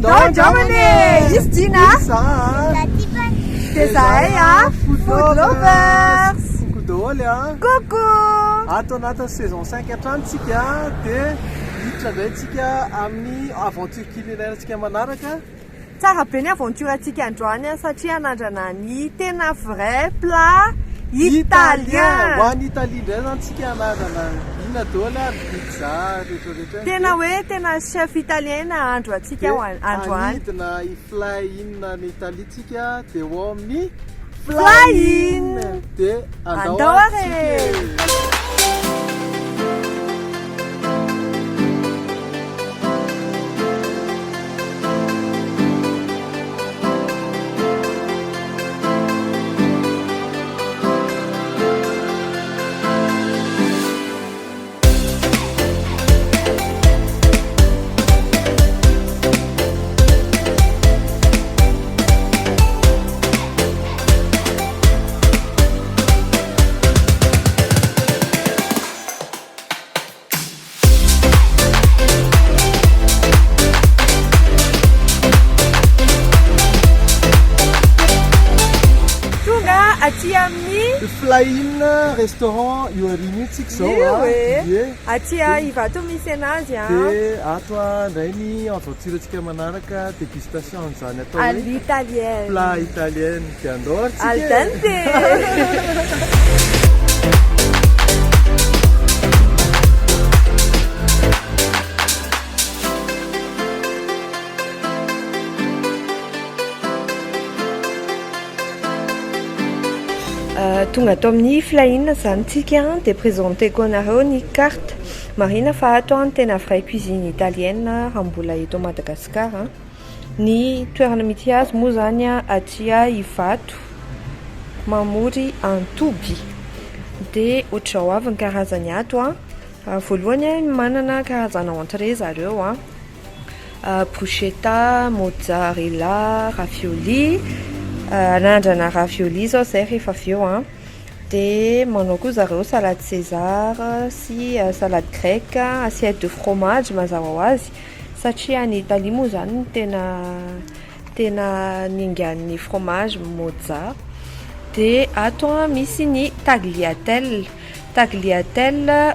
Domani! Izy Dina! Zahay Food Lovers! Coucou daholo Coucou! Ato anatin'ny saison 5 atrantsika dia hiditra indray tsika amin'ny aventure culinaire tsika manaraka. Tsara be ny aventure atsika androany satria anandrana ny tena vrai plat italien. Ho an'ny Italie indray zany tsika anarana ina daholo pizza rehetrarehetra. Tena hoe tena chef italien nahandro atsika androany. Anidina i fly-in ny Italie tsika dia ho amin'ny fly-in dia andao are. Aty amin'ny fly-in restaurant io ariny tsika zao aty ivato misy anazy dia ato indray ny aventure tsika manaraka dégustation zany atao à l'italienne plat italienne dia andao al dente. Tonga ato amin'ny fly-in zany tsika dia présenteko anareo ny carte. Marina fa ato tena vraie cuisine italienne raha mbola eto Madagasikara. Ny toerana mety azy moa zany aty Ivato Mamory Antoby. Dia ohatr'izao avy ny karazany ato voalohany manana karazana entrée zareo bruschetta, mozzarella, ravioli. Anandrana ravioli zao zay rehefa avy eo dia manao koa zareo salade césar sy salade grecque, assiette de fromage mazava ho azy satria any Italie moa zany tena ningan'ny fromage mozza. Dia ato misy ny tagliatelle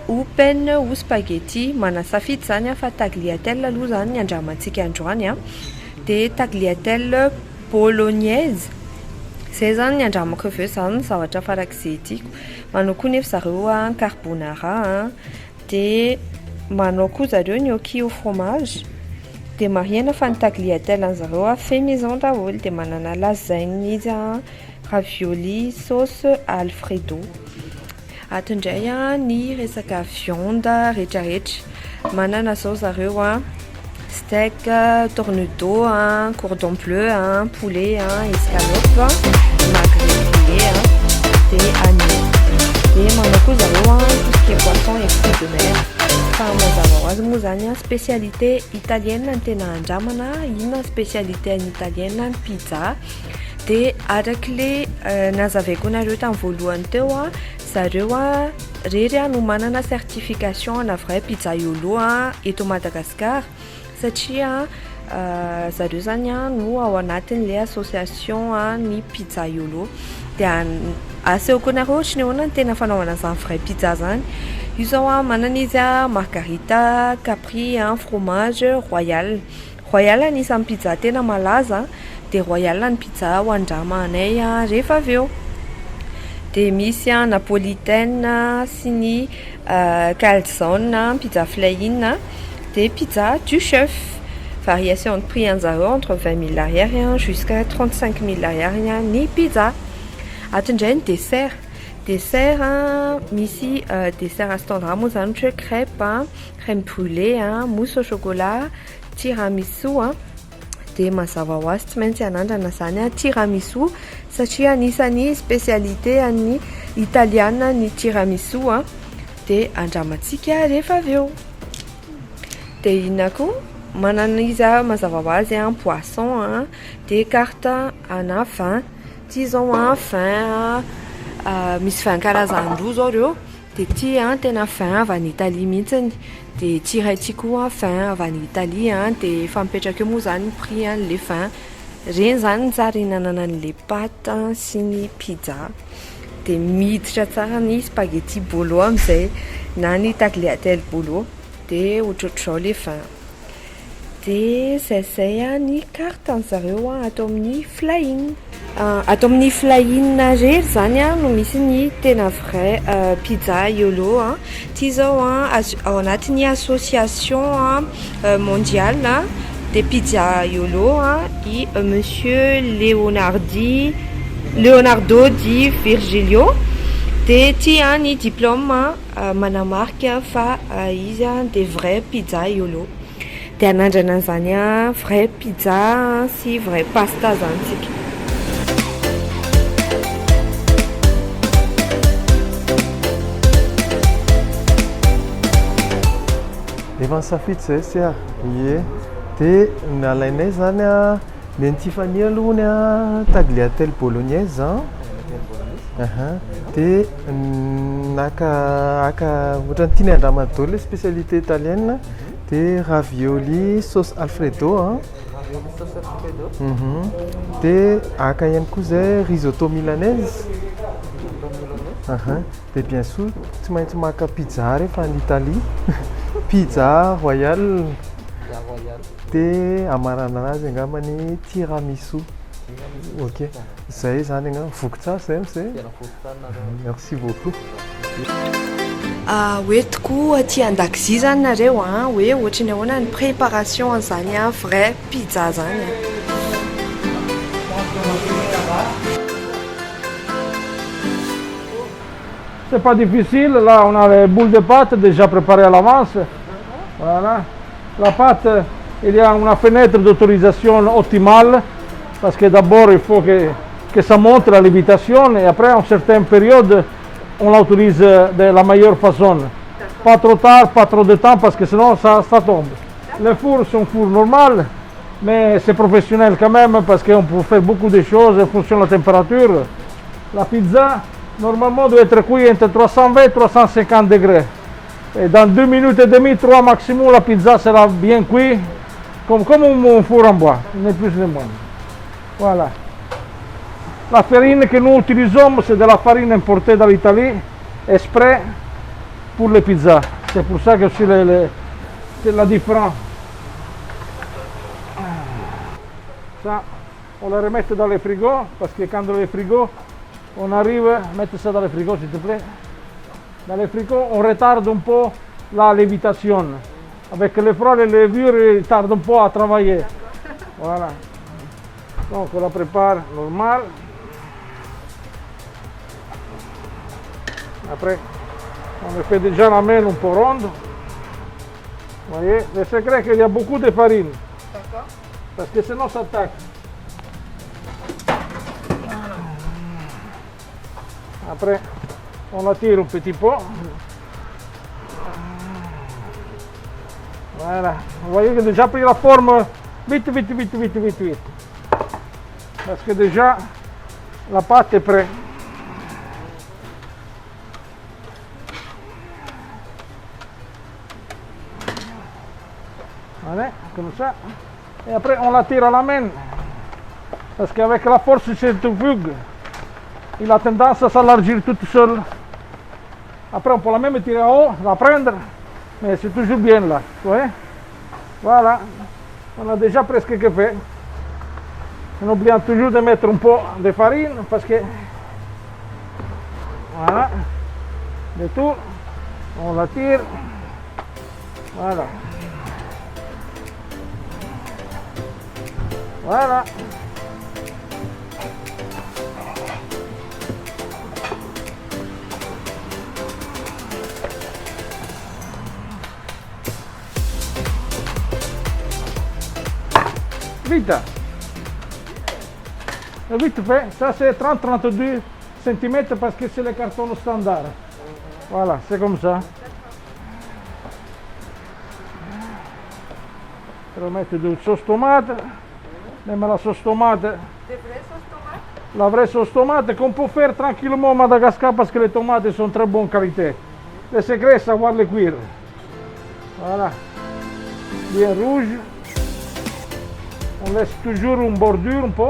open ou spaghetti, manasafidy zany fa tagliatelle aloha zany ny andramantsika androany dia tagliatelle bolognaise zay zany ny andramako avy eo zany zavatra farak'izay tiako. Manao koa nefa zareo carbonara dia manao koa zareo gnocchi au fromage. Dia marihana fa ny tagliatelle an'zareo fait maison daholo. Dia manana lasagne izy ravioli sauce alfredo. Ato indray ny resaka viande rehetrarehetra manana zao zareo steak, tourne-dos, cordon bleu, poulet, escalope, magret grillé, et agneau. Et manao koa zareo tout ce qui est poisson et fruits de mer. Fa mazava ho azy moa zany spécialité italienne ny tena andramana. Ina spécialité any italienne ny pizza. Dia arak'le nazavaiko anareo tamin'ny voalohany teo zareo rery no manana certification na vrai pizzaiolo eto Madagasikara. Satria zareo zany no ao anatin'le association ny pizzaiolo. Dia asehoko anareo ohatry ny ahoana ny tena fanaovana zany vrai pizza zany. Io zao manana izy margarita, capri, fromage, royal anisan'ny pizza tena malaza. Dia royal ny pizza ho andrama anay rehefa avy eo. Dia misy napolitaine sy ny calzone, pizza fly-in. Des pizzas du chef. Variation de prix entre 20 000 ariary jusqu'à 35 000 ariary ni pizza. Ato indray ny dessert misy dessert astandra moa zany ohatra crêpe, crème brûlée, mousse au chocolat, tiramisu. Dia mazava ho azy tsy maintsy anandrana zany tiramisu satria anisany spécialité any italiana ny tiramisu. Dia andramantsika rehefa avy eo. Dia inona koa manana izy mazava ho azy poisson dia carte ana vin, disons vin misy 20 karazan-droa zao reo. Dia ity tena vin avy any Italie mihitsiny. Dia ity iray ity koa vin avy any Italie dia efa mipetraka eo moa zany ny prix an'le vin. Reny zany ny tsara hinanana an'le pâte sy ny pizza. Dia miditra tsara ny spaghetti bolo amin'izay na ny tagliatelle bolo. Dia ohatrohatr'izao le vin. Dia zay ny carte zareo atao amin'ny fly-in. Atao amin'ny fly-in rery zany no misy ny tena vrai pizza Iolo. Ity zao ao anatin'ny association mondiale des pizza Iolo i monsieur Leonardo Di Virgilio. Dia ity ny diplôme manamarika fa izy des vrai pizza Iolo. Dia anandrana an'izany vrai pizza sy vrai pasta zany tsika. Efa nisafidy zay sy ie. Dia nalainay zany le Tiffany alohany tagliatelle bolognaise dia aka ohatrany tiany andrama daholo le spécialité italienne. Dia ravioli sauce alfredo dia aka ihany koa zay risotto milanaise. Dia bien sûr tsy maintsy maka pizza rehefa any Italie. Pizza royal. Dia amarana anazy angambany tiramisu. Ok, zay zany angamba voky tsara zay amin'izay. Merci beaucoup. Hoe tokoa aty an-dakozia zany nareo hoe ohatrany ahoana ny préparation an'izany vrai pizza zany. C'est pas difficile, là on a les boules de pâte déjà préparées à l'avance. Voilà. La pâte, il y a une fenêtre d'autorisation optimale parce que d'abord il faut que ça monte la lévitation et après à une certaine période on l'autorise de la meilleure façon. Pas trop tard, pas trop de temps parce que sinon ça tombe. Les fours sont fours normaux, mais c'est professionnel quand même parce qu'on peut faire beaucoup de choses en fonction de la température. La pizza normalement doit être cuite entre 320 et 350 degrés. Et dans 2 minutes et demie, 3 maximum, la pizza sera bien cuite, comme un four en bois, ni plus ni moins. Voilà. La farine que nous utilisons, c'est de la farine importée de l'Italie, exprès pour les pizzas. C'est pour ça que c'est la différence. Ça, on le remet dans le frigo, parce que quand dans le frigo, on arrive, mettez ça dans le frigo s'il te plaît. Dans le frigo, on retarde un peu la lévitation. Avec le froid, les levures tardent un peu à travailler. Voilà. Donc on la prépare normal. Après, on le fait déjà la main un peu ronde. Vous voyez, le secret c'est qu'il y a beaucoup de farine. D'accord. Parce que sinon ça attaque. Après, on la tire un petit peu. Voilà. Vous voyez que j'ai déjà pris la forme vite. Parce que déjà, la pâte est prête. Voilà, comme ça. Et après, on la tire à la main. Parce qu'avec la force centrifuge, il a tendance à s'élargir toute seule. Après, on peut la même tirer en haut, la prendre, mais c'est toujours bien là. Ouais. Voilà, on a déjà presque fait. En oubliant toujours de mettre un peu de farine, parce que, voilà, le tout, on la tire, voilà. Voilà. Vite. Vite fait, ça c'est 30-32 cm parce que c'est le carton standard. Voilà, c'est comme ça. Je vais mettre de sauce tomate. Même la sauce tomate. La vraie sauce tomate qu'on peut faire tranquillement au Madagascar parce que les tomates sont très bonne qualité. Le secret, c'est savoir les cuire. Voilà. Bien rouge. On laisse toujours une bordure un peu.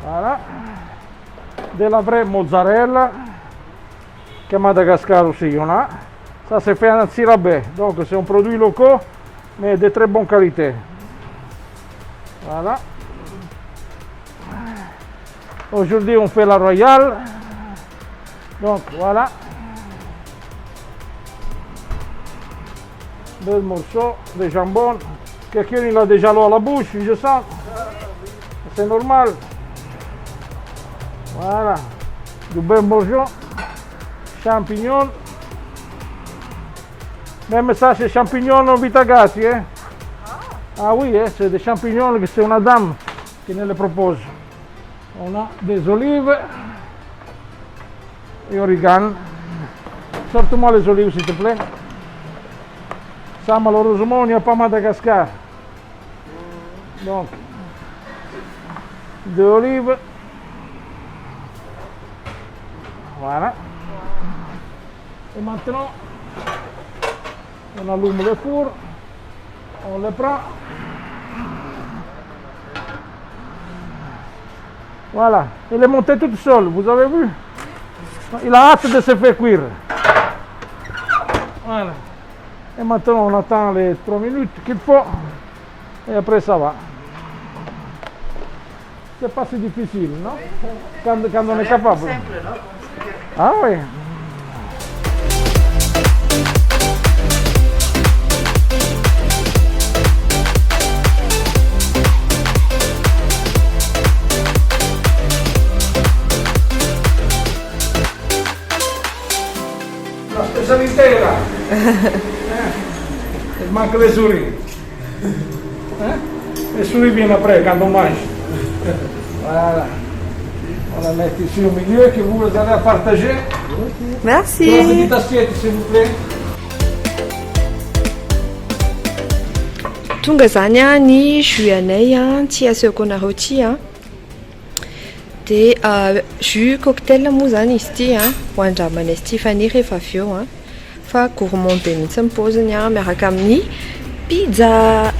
Voilà. De la vraie mozzarella. Qu'à Madagascar aussi, il y en a. Ça, c'est fait en sirabais. Donc, c'est un produit local, mais de très bonne qualité. Voilà. Aujourd'hui, on fait la royale. Donc, voilà. Bel morceau de jambon. Quelqu'un il a déjà l'eau à la bouche, je sens. C'est normal. Voilà. Du bel morceau. Champignons. Même ça, c'est champignons Vitagasi. Hein? Ah oui, c'est des champignons que c'est une dame qui nous les propose. On a des olives et origan. Sorte-moi les olives, s'il te plaît. Ça, malheureusement, il n'y a pas Madagascar. Donc, de olives. Voilà. Et maintenant, on allume le four. On le prend. Voilà. Il est monté tout seul, vous avez vu? Il a hâte de se faire cuire. Voilà. Et maintenant, on attend les 3 minutes qu'il faut. Et après, ça va. C'est pas si difficile, non? Quand on est capable. Ah oui. La spécialité là. Il manque les souris. Les souris viennent après quand on mange. Voilà. On la met ici au milieu que vous allez partager. Merci. Une petite assiette s'il vous plaît. Tonga zany a ny jus anay a tsy asehoko anareo ty a dia jus cocktail moa zany izy ty a ho andramanay izy ty fany rehefa avy eo a fa gourmand be mihitsy ny paoziny a miaraka amin'ny pizza.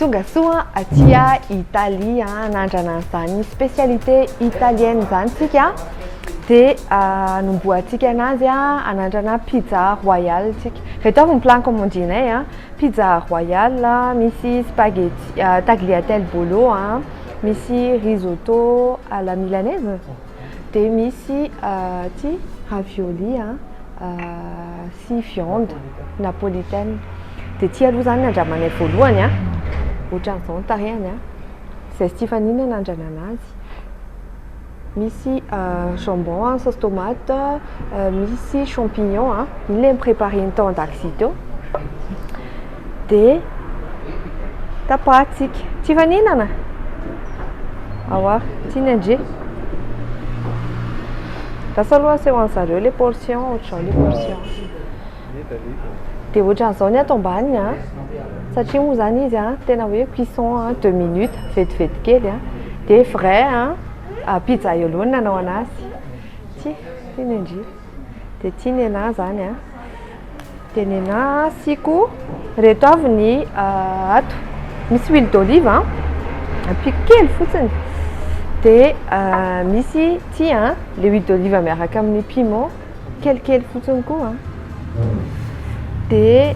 Tonga soa aty a Italia anandrana an'izany spécialité italienne zany tsika dia anomboantsika anazy a anandrana pizza royale tsika. Reto avy ny plan commandinay a pizza royale, misy spaghetti tagliatelle bolo a, misy risotto à la milanaise dia misy ty ravioli sy viande napolitaine. Dia ty aloha zany andramanay voalohany a ohatran'izao ny tarehany a. Zay Stéphanie nanandrana anazy. Misy jambon, sauce tomate, misy champignon, il lay préparé tao an-dakozia teo. Dia tapahintsika. Tsy efa nihinana? Ahoa, tiany André. Lasa aloha aseho an'zareo les portions, ohatr'izao les portions. Dia ohatran'izao ny ato ambaniny a. Satria moa zany izy a tena hoe cuisson 2 minutes vetivety kely a. Dia vrai pizza eo alohany nanao anazy. Tiany André. Dia tiany anahy zany a. Dia ny anahy asiako reto avy ny ato misy huile d'olive ampiko kely fotsiny. Dia misy ty le huile d'olive miaraka amin'ny piment kelikely fotsiny koa. Dia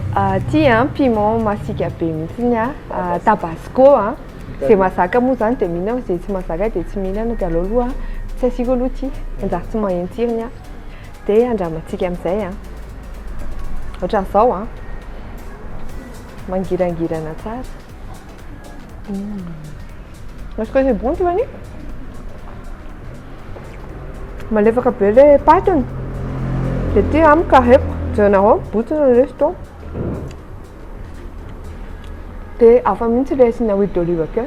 ty piment masika be mihitsiny tabasco zay mazaka moa zany dia mihinana, zay tsy mazaka dia tsy mihinana. Dia aleo aloha tsy asiako aloha ty anjary tsy mahentsiriny a. Dia andramantsika amin'izay ohatran'izao mangirangirana tsara. Est-ce que c'est bon Tiffany? Malefaka be le patiny. Dia ty mikarepoka janareo botsina lesy tao. Dia hafa mihitsy le asiana huile d'olive akeo.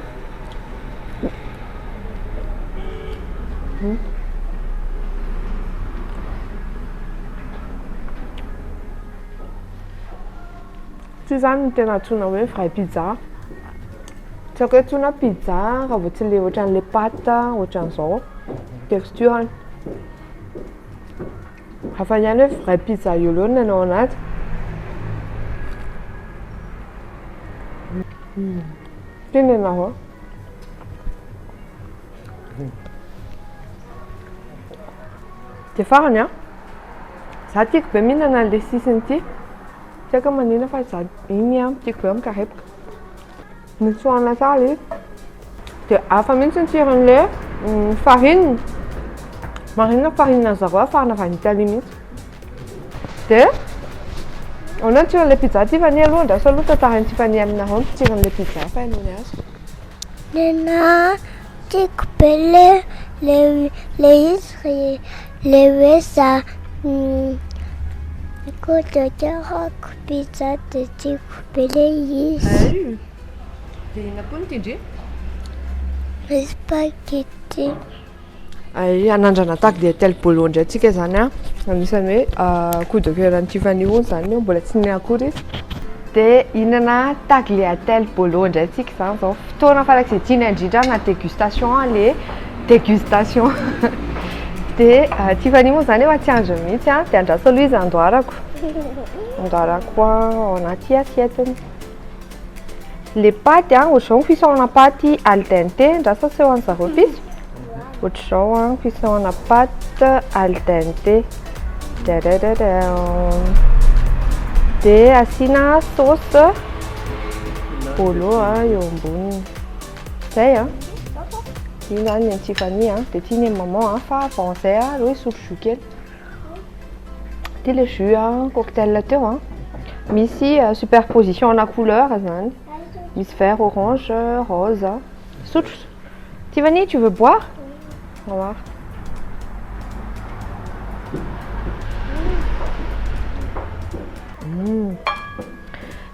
ty zany no tena antsoina hoe vrai pizza. Tsy haiko hoe antsoina pizza raha vao tsy le ohatran'le pâte ohatran'izao texturany. Hafa ihany hoe vrai pizza io loha no nanao anazy. Tenenao. Dia farany a. Za tiako be mihinana an'le sisiny ity. Tsy haiko manina fa za igny a tiako be mikarepoka. Mitsoahana tsara izy. Dia hafa mihitsy ny tsiron'le farine. Marina farine zareo afarana avy any Italie mihitsy. Dia ahoana tsiron'le pizza Tiffany aloha ndraso aloha tantarainy Tiffany aminareo tsiron'le pizza fa hainao azy. Nena tiako be le izy leweza kododarako pizza dia tiako be le izy. Dia ina koa ny tindry? Spaghetti. Anandrana tagliatelle bolo indray antsika zany a. Anisany hoe coup de cœur an'ny Tiffany hono zany io mbola tsy niakory izy. Dia hihinana tagliatelle bolo indray antsika zany zao. Fotoana farak'izay tiana indrindra na dégustation le dégustation. Dia Tiffany moa zany efa tsy andro mihitsy a. Dia andraso aloha izy andoharako. Andoharako ao anaty assiette-ny. Les pâtes ohatr'izao fisaoana paty al dente ndraso aseho an'zareo piso. Ohatr'izao fisaoana paty al dente. Dia asiana sauce bolo eo amboniny. Zay a. Io zany ny Tiffany dia tiany maman fa avant zay reo hisotro jus kely. Dia le jus cocktail teo misy superposition na couleur zany. Miss vert, orange, rose. Sotro. Tiffany, tu veux boire? Au revoir.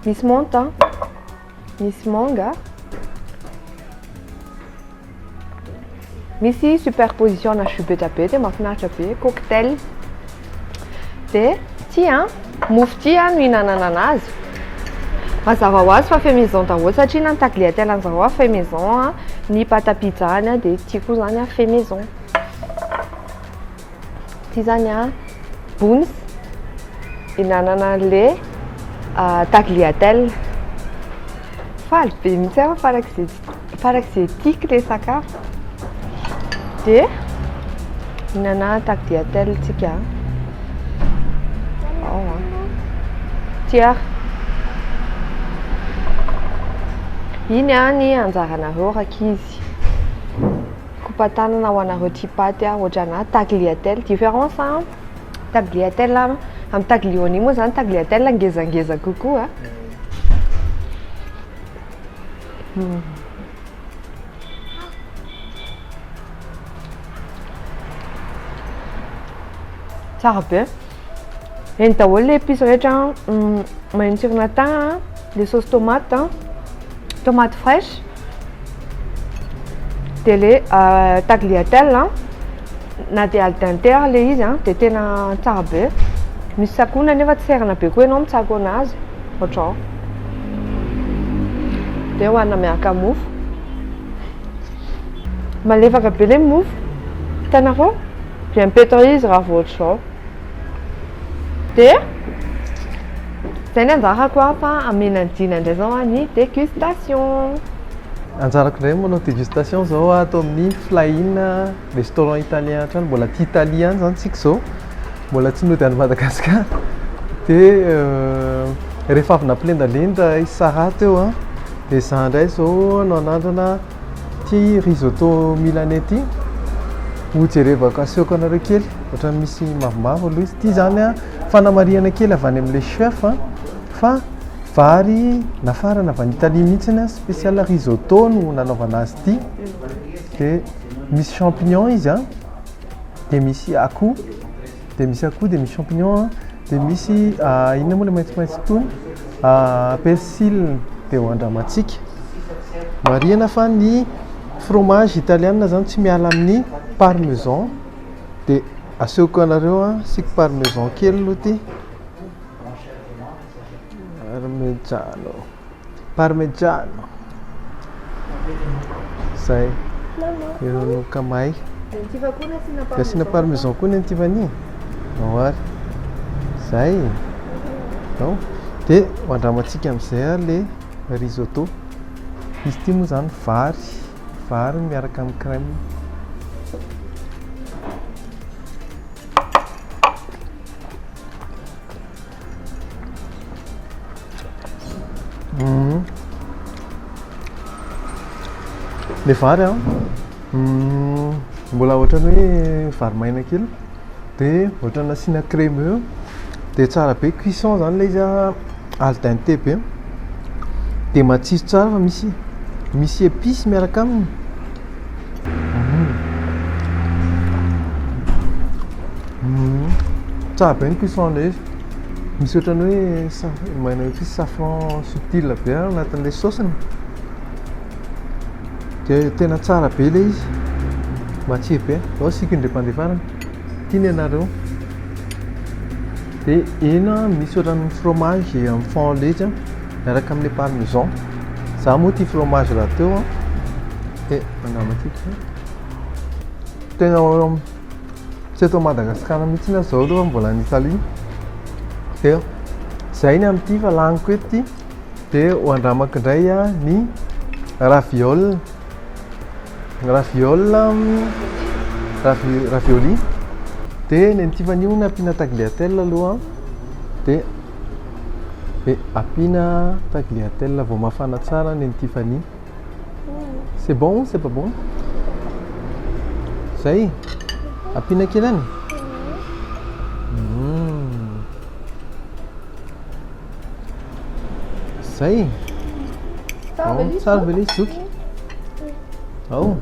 Miss menthe. Miss manga. Misy superposition na jus be dia mahafinaritra be. Cocktail. Dia ty mofo ty no hihinanana anazy. Mazava ho azy fa fait maison daholo satria na ny tagliatelle an'zareo fait maison ny pâte à pizza dia ty koa zany fait maison. Ty zany boons hihinanana an'le tagliatelle. Faly be mihitsy farak'izay tiako le sakafo. Dia hihinana tagliatelle tsika. Tiens. Iny ny anjaranareo rakizy. Kopatanana ho anareo tia paty ohatrana tagliatelle. Différence tagliatelle amin'ny taglioni moa zany tagliatelle ngezangeza kokoa. Tsara be. Eny daholo le épices rehetra maheno tsirona tagna. Le sauce tomate. Tomate fraîche. Dia le tagliatelle na dia al dente le izy dia tena tsara be. Misy sakona nefa tsy serana be koa ianao mitsako anazy. Ohatrao. Dia hohanina miaraka mofo. Malefaka be le mofo. Hitanareo? Bien pétri izy raha vao ohatr'izao. Dia zay ny anjarako fa amenany dina indray zao ny dégustation. Anjarako indray manao dégustation zao atao amin'ny Flying restaurant italien hatrany mbola tia Italie any zany tsika zao. Mbola tsy nody any Madagascar. Dia rehefa avy nampilendalenda Sara teo dia za indray zao no anandrana ty risotto milanais ty. Hojerevako asehoko anareo kely ohatra misy mavomavo aloha izy. Ty zany fanamariana kely avy any amin'le chef fa vary nafarana avy any Italie mihitsy spécial risotto no nanaovana azy ty. Dia misy champignon izy dia misy akoho. Dia misy akoho dia misy champignon dia misy inona moa le maitsomaitso tony persil dia hoandramantsika. Marihana fa ny fromage italiana zany tsy miala amin'ny parmesan. Dia asehoko anareo sika parmesan kely aloha ty. parmigiano zay eo kamay de asina parmesan koa ny antivani ary zay non de hoandramantsika amin'izay a le risotto izy ty moa zany vary miaraka amin'ny crème le vary a mbola ohatrany hoe vary maina kely de ohatrany asiana crème eo de tsara be cuisson zany le izy al dente be de matsiro tsara fa misy épice miaraka aminy tsara be ny cuisson le izy misy ohatrany hoe maina épice safran subtil be anatin'le saosiny de tena tsara be le izy matsiro be ao sika indrepandefana tiany ianareo de ena misy ohatrany fromage amin'ny fond le izy miaraka amin'le parmesan za moa ty fromage raha teo de angamatsika tena tsy atao Madagasikara mihitsy na zao aloha mbola any Italie de zay ny amin'ity fa laniko eto de hoandramako indray a ny ravioli de ny an'ity ny ampiana tagliatelle aloha de ampiana tagliatelle vao mafana tsara ny an'ity fany c'est bon c'est pas bon zay ampiana kely any zay tsara be le zoky ao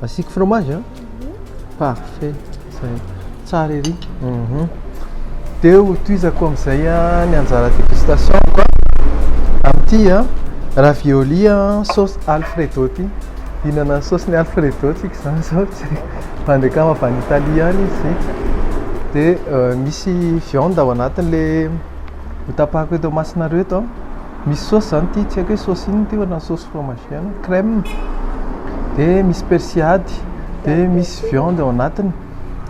asiako fromage parfait zay tsara ery de hotoizako amin'izay ny anjara dégustation koa amin'ity ravioli sauce alfredo ty hinana sauce ny alfredo tsika zany zao mandeka mavany Italie any izy de misy viande ao anatin'le hotapahako eto masinareo eto misy sauce zany ty tsy haiko hoe sauce iny ty ohatrany sauce fromagienne crème de misy persillade de misy viande ao anatiny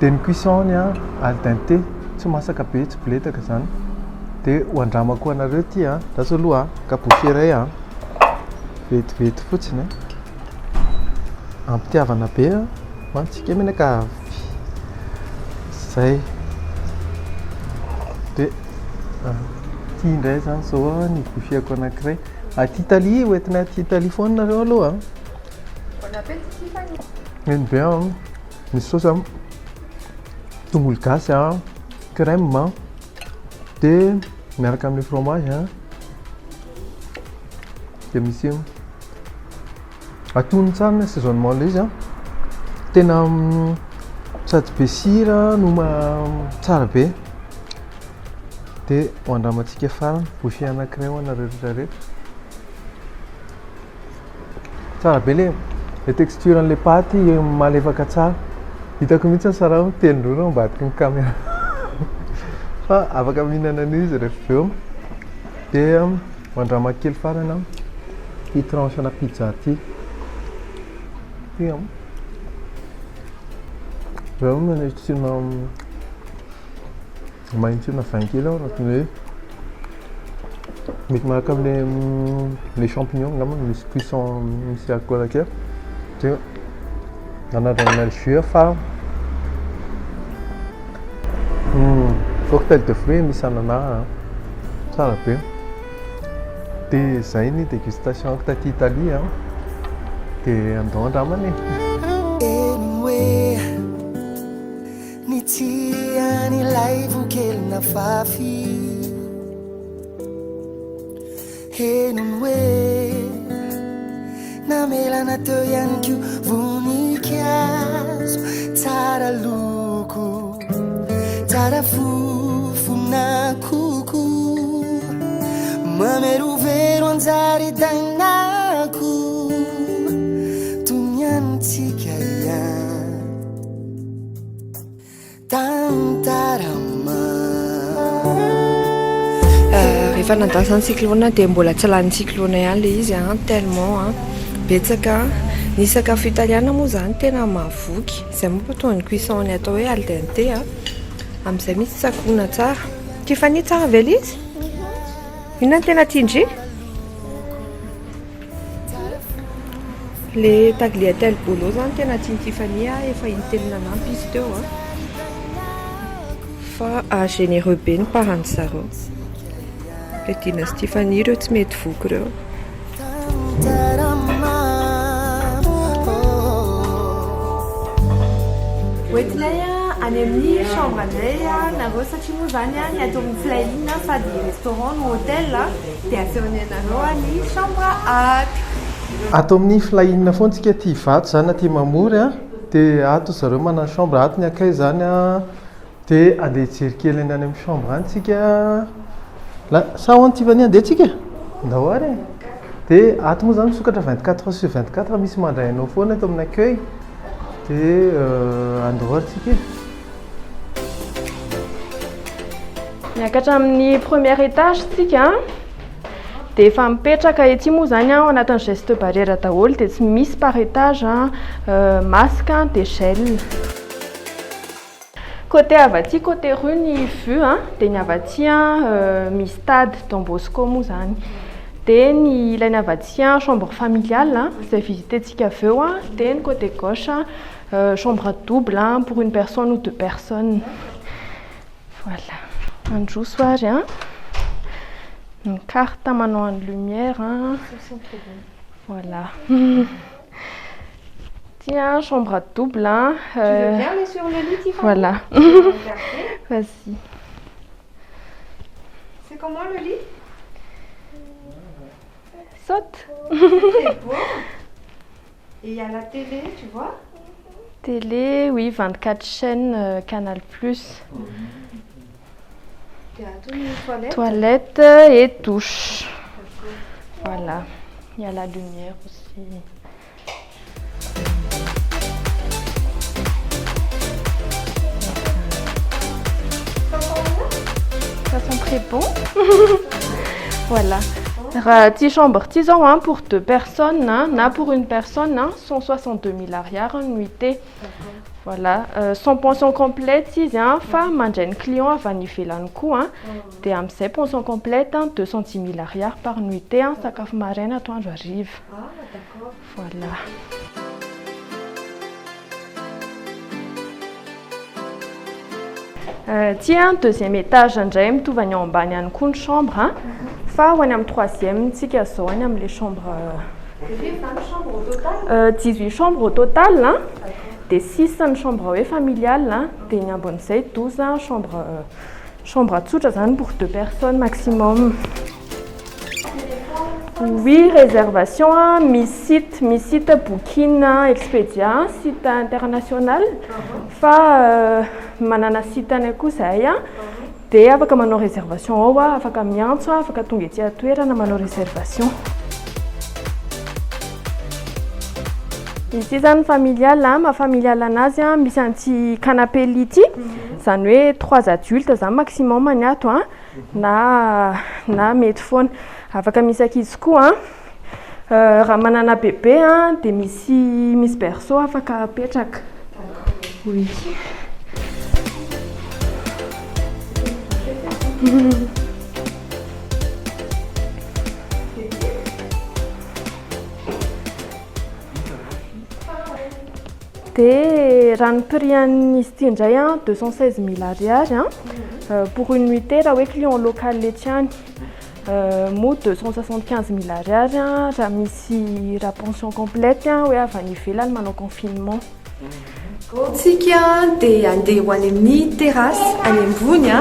de ny cuisson al dente tsy masaka be tsy biletaka zany de hoandramako anareo ty raso aloha kabosy iray vetivety fotsiny ampitiavana be mantsika menaka avy zay de ty indray zany zao ny boucheko anankiray aty Italie hoentina aty Italie foana nareo aloha eny be misy sauce tongolo gasy crème de miaraka amin'ny fromage de misy atony tsara ny assaisonnement le izy tena sady be sira no tsara be de hoandramantsika farany bouchée anankiray ho anareo rehetrarehetra tsara be le texture an'le paty malefaka tsara hitako mihitsy sara telon'olo ambadiky ny caméra fa afaka mihinana an'izy rehefa eo de hoandramako kely farany ty tranche ana pizza ty manetsina magnitsina 20 kg rahatiny hoe mety malaka amle champignon ngamba misy cuisson misy alcool kely de anadrana jus fa cocktail de fruits misy anana tsara be de zay ny dégustation taty Italie de andao andramany ny tiany lay vokelina fafy henony hoe namelana teo ihany ko voninkazo tsara loko tsara fofona koko mamerovero anjary dainako toniantsika ihany tantarama rehefa nandasa ny cyclone dia mbola tsy lany cyclone ihany le izy tellement betsaka ny sakafo italiana moa zany tena mahavoky izay mampatonga ny cuisson-ny atao hoe al dente amin'izay misy tsakoana tsara. Tiffany tsara ve izy? Inona no tena tiandry? Le tagliatelle bolo zany tena tiany Tiffany efa intelina nampy izy teo fa généreux be ny parany zareo. Le tiana Tiffany ireo tsy mety voky ireo. Oentinay any amin'ny chambre anay nareo satria moa zany ny ato amin'ny Flying sady restaurant no hôtel dia asehony anareo ny chambre haty. Ato amin'ny Flying foana tsika tia vato zany aty mamory dia ato zareo manana chambre haty ny akay zany dia andeha hijery kely any amin'ny chambre any tsika. Sa hoany Tiffany andeha tsika? Ndahoary dia ato moa zany misokatra 24/24 misy mandray anao foana ato amin'ny accueil dia andahoary tsika. Miakatra amin'ny premier étage tsika dia efa mipetraka ety moa zany ao anatin'ny geste barrière daholo dia tsy misy par étage masque dia gel. Côté avy aty côté rue ny vue dia ny avy aty misy stade Don Bosco moa zany. Dia ny ilay ny avy aty chambre familiale izay visitentsika avy eo dia ny côté gauche chambre double pour une personne ou deux personnes. Voilà. Andro soary une carte manao en lumière voilà. Tiens, chambre double Tu veux bien aller sur le lit, Tiffany? Voilà. Vas-y. C'est comment le lit? Saute. C'est beau. Et il y a la télé, tu vois? Télé, oui, 24 chaînes, Canal+. Toilette et douche. Voilà. Il y a la lumière aussi. Ça sent très bon. Voilà. 10 chambres, 10 ans pour 2 personnes. Pour une personne, 162 000 ariary nuitée. Voilà, sans pension complète, si fa mandrainy client avy any ivelany koa dia amin'izay pension complète 210 000 ariary par nuitée sakafo maraina atoandro hariva. Ah, d'accord. Voilà. Tia deuxième étage indray mitovy any ao ambany ihany koa ny chambre fa ho any amin'ny troisième tsika zao any amin'ny chambre 18 chambres au total des 6 ny chambre hoe familiale dia ny ambon'izay 12 chambre tsotra zany pour 2 personnes maximum. Oui, réservation misy site Booking Expedia site international fa manana site any koa zay dia afaka manao réservation ao afaka miantso afaka tonga ety atoerana manao réservation. Ici zany familial mahafamilial anazy misy anty canapé lit ity zany hoe 3 adultes zany maximum any ato na mety foana afaka misy ankizy koa raha manana bébé dia misy berceau afaka apetraka. Oui. Dia raha ny prix an'izy ity indray 216 000 ariary pour une nuitée raha hoe client local ety any mo 275 000 ariary raha misy raha pension complète hoe avy any ivelany manao confinement. Tsika dia andeha ho any amin'ny terrasse any ambony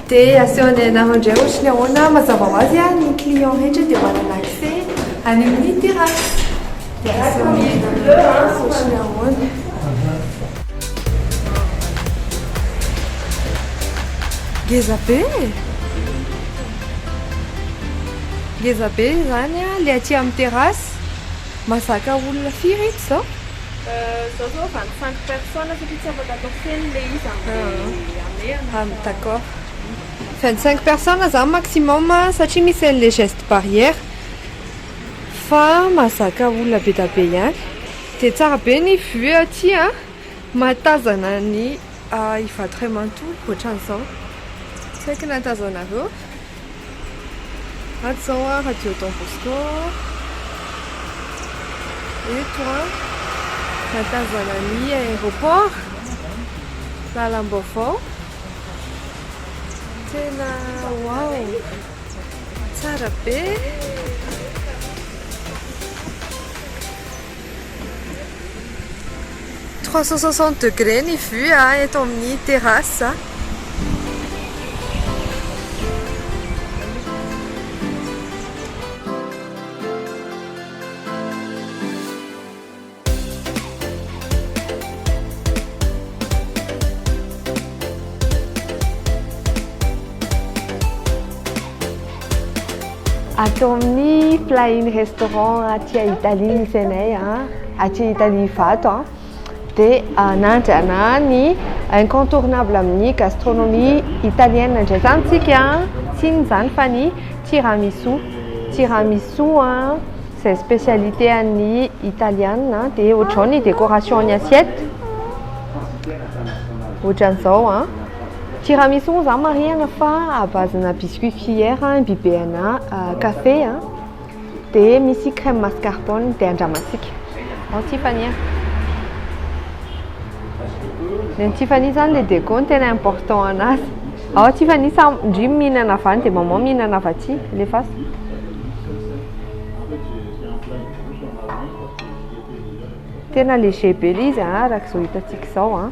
dia asehony anareo indray ohatrany ahoana mazava ho azy ny client rehetra dia manana accès any amin'ny terrasse. Ngeza be zany le aty amin'ny terrasse mazaka olona firy ito zao? Zao 25 personnes satria tsy afaka atao feno le izy amin'ny d'accord. 25 personnes za maximum satria misy an'le geste barrière fa mazaka olona be da be ihany dia tsara be ny vue aty a matazana ny ivady ray manontolo ohatran'izao tsy haiko natazanareo ato zao a radio Don Bosco eto a matazana ny aéroport lalam-baovao tena wow tsara be degré ny vue eto amin'ny terrasse. Ato amin'ny Fly-in restaurant aty Italie misy anay aty Italie vato dia nandrana ny incontournable amin'ny gastronomie italienne ndraisantsika tsy nyzany fa ny tiramisu c'est spécialité an'ny italienne dia ohatrao ny décoration ny assiette ohatran'izao tiramisu za marihana fa à base-na biscuit fière imbibehana café dia misy crème mascarpone dia andramantsika ao Tiffany ny Tiffany zany le déco tena important anazy ao Tiffany ndry mihinana avy any dia maman mihinana avy aty le fasy tena léger be ilay izy araka izao hitantsika izao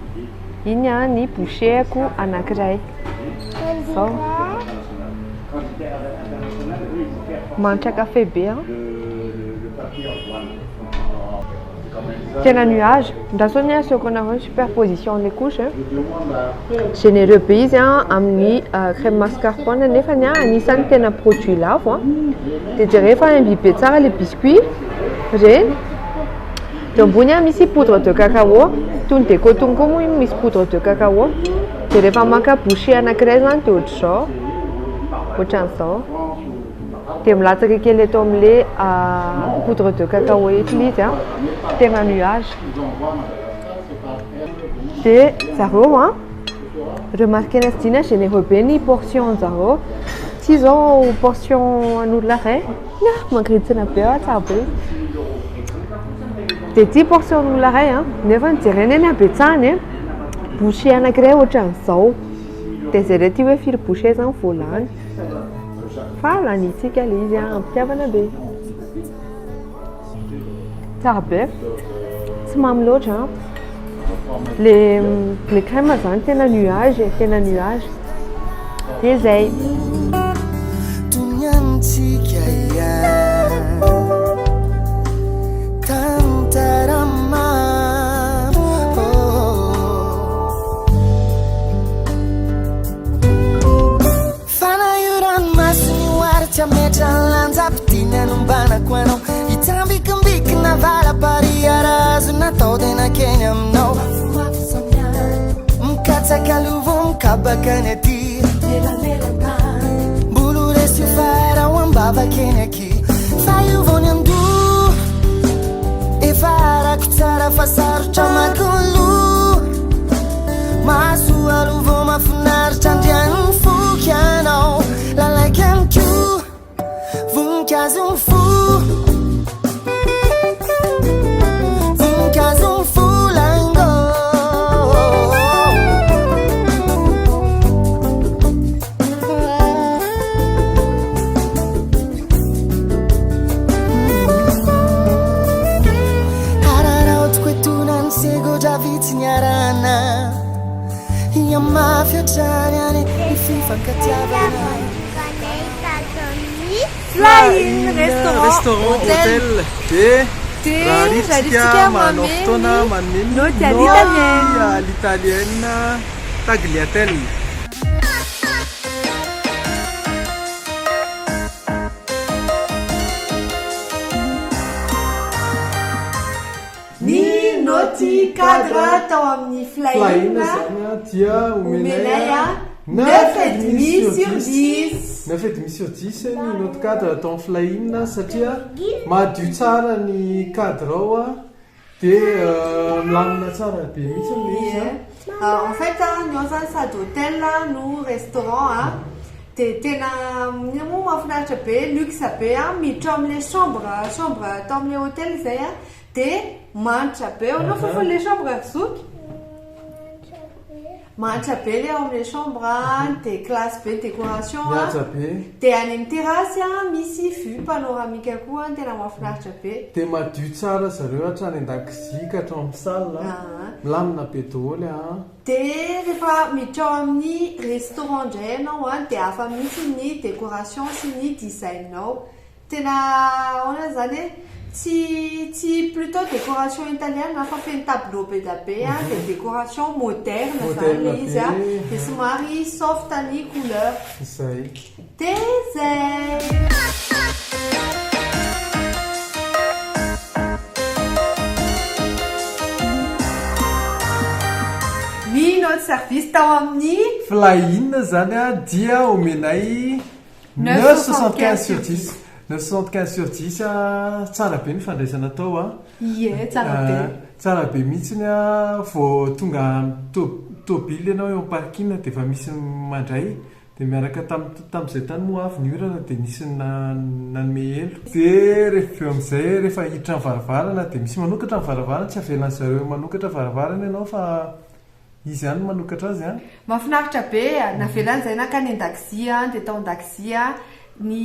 iny ny boucheko anankiray zao manitra café be tena nuage ndaso ny asoko anareo superposition les couches généreux be izy amin'ny crème mascarpone nefa ny anisany tena produit lavo dia rehefa imbibe tsara le biscuit reny dia ambony misy poudre de cacao toy ny déco tony koa moa misy poudre de cacao dia rehefa maka bouchée anankiray zany dia ohatr'izao ohatran'izao dia milatsaka kely eto amin'le poudre de cacao eto izy tena nuage dia zareo remarqué ny asydina généreux be ny portion zareo tsy zao portion an'olona ray mankritsina be tsara be dia ty portion an'olona ray nefa nijerena eny abetsahany bouchée anankiray ohatran'izao dia zay re ty hoe firy bouchée zany voalany fa lanitsika le izy ampitiavana be tsara be tsy mamy loatra le crème zany tena nuage dia zay Lanzaptina non bana quano itambi kambik na vala pariara zuna tode na Kenya no mkatsa kaluvo mkabakaneti bulu resi fara wambaba Kenya ki fayu vonyandu e fara kutsara fasar chamakulu masu aluvo mafunar chandian fukiano la like I'm too Vum caso fulango Harara otquetunan sego già vizignarana Ia mafia c'ariane I fifa catiavana Fly-in restaurant hôtel dia raha ritsika manao fotoana manome note à l'italienne tagliatelle ny noty cadre tao amin'ny Fly-in zany dia omenay 9,5/10. 9,5/10 ny notre cadre atao flying satria madio tsara ny cadre ao a dia milamina tsara be mihitsy le izy En fait, nous avons ça d'hôtel, nous restaurant, t'es nous mahafinaritra be luxe be miditra les chambres atao amin'ny hôtel zay dia manitra be anao fofa les chambres zoky manitra be le ao amin'ny chambre dia classe be décoration dia any amin'ny terrasse misy vue panoramique koa tena mahafinaritra be dia madio tsara zareo hatrany an-dakozia ka hatrao amin'ny salle milamina be daholo dia rehefa miditra ao amin'ny restaurant indray ianao dia hafa mihitsy ny décoration sy ny design-nao tena ahoana zany hoe tsy plutôt décoration italienne fa feno tableau be da be dia décoration moderne zany izy dia somary soft ny couleur zay dia zay notre service tao amin'ny flying zany dia omenay 9,75/10 9,75/10 tsara be ny fandraisana tao tsara be mihitsy vao tonga tobily ianao eo parking dia efa misy mandray dia miaraka tamin'izay tany moa avy ny orana dia nisy nanome elo dia rehefa amin'izay rehefa hiditra amin'ny varavarana dia misy manokatra amin'ny varavarana tsy avelan'zareo manokatra varavarana ianao fa izy ihany manokatra azy mahafinaritra be navelan'izay nakany an-dakozia dia tao an-dakozia ny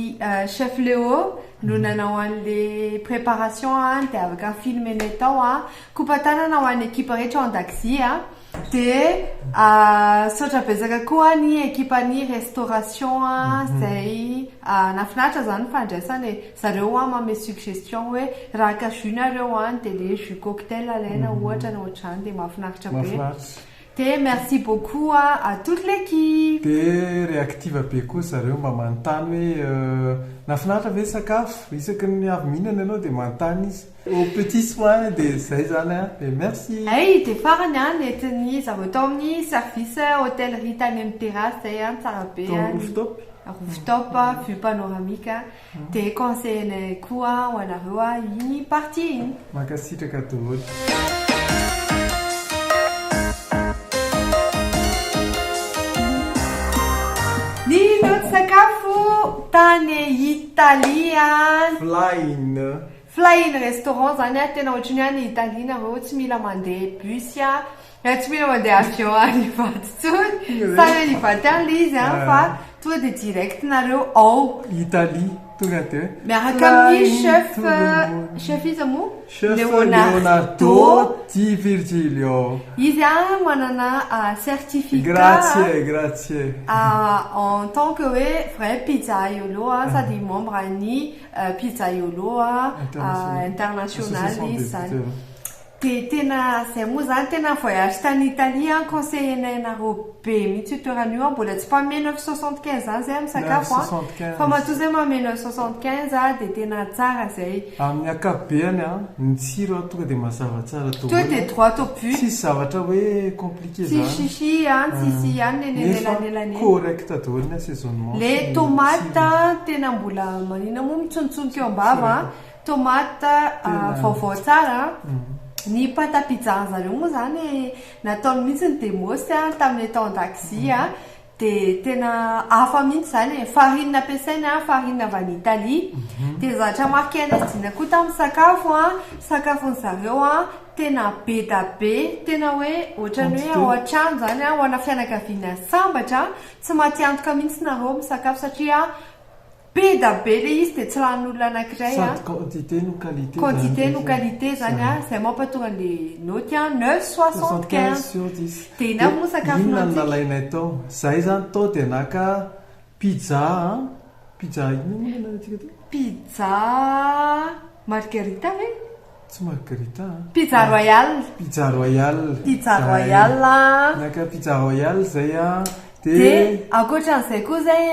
chef Léo no nanao an'le préparation dia afaka filmeny tao kopa-tanana ho an'ny ekipa rehetra ao an-dakozia dia saotra betsaka koa ny ekipa ny restauration zay nafinaritra zany fandraisana zareo manome suggestion hoe raha ka jus nareo dia le jus cocktail alaina ohatra na ohatrany dia mahafinaritra be dia merci beaucoup à toute l'équipe dia réactive be koa zareo mba manontany hoe nafinaritra ve sakafo isaky ny avy mihinana ianao dia manontany izy au petit soin dia zay zany dia merci dia farany netiny zareo tao amin'ny service hôtellerie tany amin'ny terrasse zay tsara be rooftop vue panoramique dia conseillena koa ho anareo iny partie iny mankasitraka daholo ny notre sakafo tany Italia flying restaurant zany tena ohatrany any Italie nareo tsy mila mandeha bus tsy mila mandeha avion ny vaty samy ny vaty an'le izy fa tonga dia direct nareo ao Italie tonga dia miaraka amin'ny chef izy mo Leonardo Di Virgilio izy manana certificat grazie en tant que hoe vrai pizzaiolo sady membre ny pizzaiolo international izy zany dia tena zay moa zany tena voyage tany Italie conseillena nareo be mihitsy toerana io mbola tsy mpame 9,75 zany zay amin'ny sakafo fa matoa zay mame 9,75 dia tena tsara zay amin'ny akabeany ny tsiro tonga dia mazava tsara to dia droit au but tsy zavatra hoe compliqué zany chichi tsisy ihany nenelanelany correct daholo ny assaisonnement le tomate tena mbola manina moa mitsonotsonika eo ambava tomate vaovao tsara ny pata pizza zareo moa zany nataony mihitsy ny demosy tamin'ny tao an-dakozia dia tena hafa mihitsy zany farine ampiasaina farine avy any Italie dia zavatra marqué anazy koa tamin'ny sakafony zareo tena be da be tena hoe ohatrany hoe ao an-trano zany ho ana fianakaviana sambatra tsy matiantoka mihitsy nareo misakafo satria be da be le izy dia tsy lanin'olona anankiray quantité no qualité zany zay mampatonga le noty 9,75/10 dia ina moa sakafonao inona nalainay tao zay zany tao dia naka pizza ino pizza margherita ve tsy margherita pizza royale naka pizza royale zay dia ankoatran'izay koa zay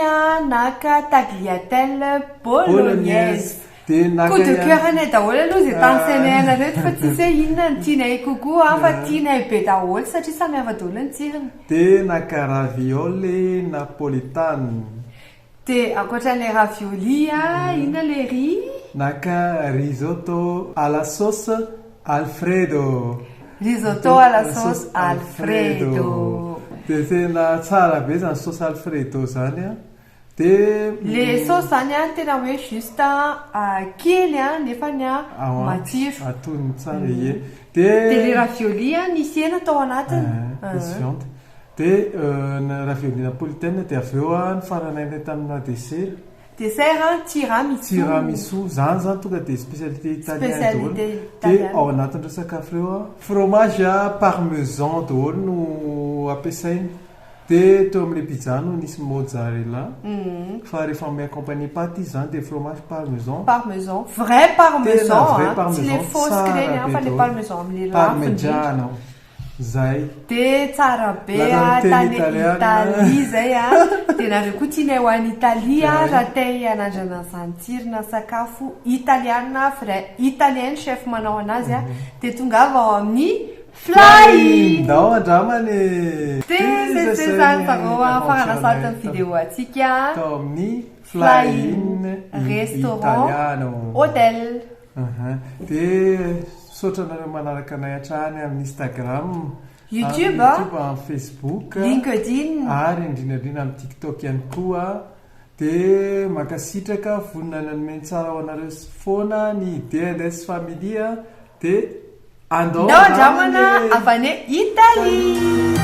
naka tagliatelle bolognaise dia coup de cœur anay daholo aloha zay tansainay anareo fa tsisy hoe inona ny tianay kokoa fa tianay be daholo satria samihafa daholo ny tsirony dia naka raviole napolitane dia ankoatran'ilay ravioli inona le riz naka risotto alla sauce alfredo risotto alla sauce alfredo dia tena tsara be zany sauce alfredo zany a dia le sauce zany tena hoe juste kely nefany matsiro atony tsara ie dia le ravioli nisy hena tao anatiny misy dia na ravioli napolitaine dia avy eo ny faranainay tamina dessert tiramisu zany zany tonga dia spécialité italienne daholo dia ao anatin'ireo sakafo ireo fromage parmesan daholo no ampiasainy dia teo amin'ilay pizza no nisy mozzarella fa rehefa ame accompagné pâte izy zany dia fromage parmesan vrai parmesan tsy le fausse crème fa le parmesan amin'le parmigiano zay dia tsara be tany Italie zay dia nareo koa tianay ho any Italie raha te hanandrana izany tsirona sakafo italiana vrai italien chef manao anazy dia tongava ao amin'ny fly ndao andramany dia zay zany zareo faranasatiny vidéo atsika tao amin'ny fly restaurant hôtel dia saotranareo manaraka anay hatrany amin'ny Instagram YouTube amin'ny Facebook LinkedIn ary indrindrandrindra amin'ny TikTok ihany koa dia makasitraka vonina ny anomeny tsara ao anareo foana ny idée indes familia dia andao andramana avy any Italie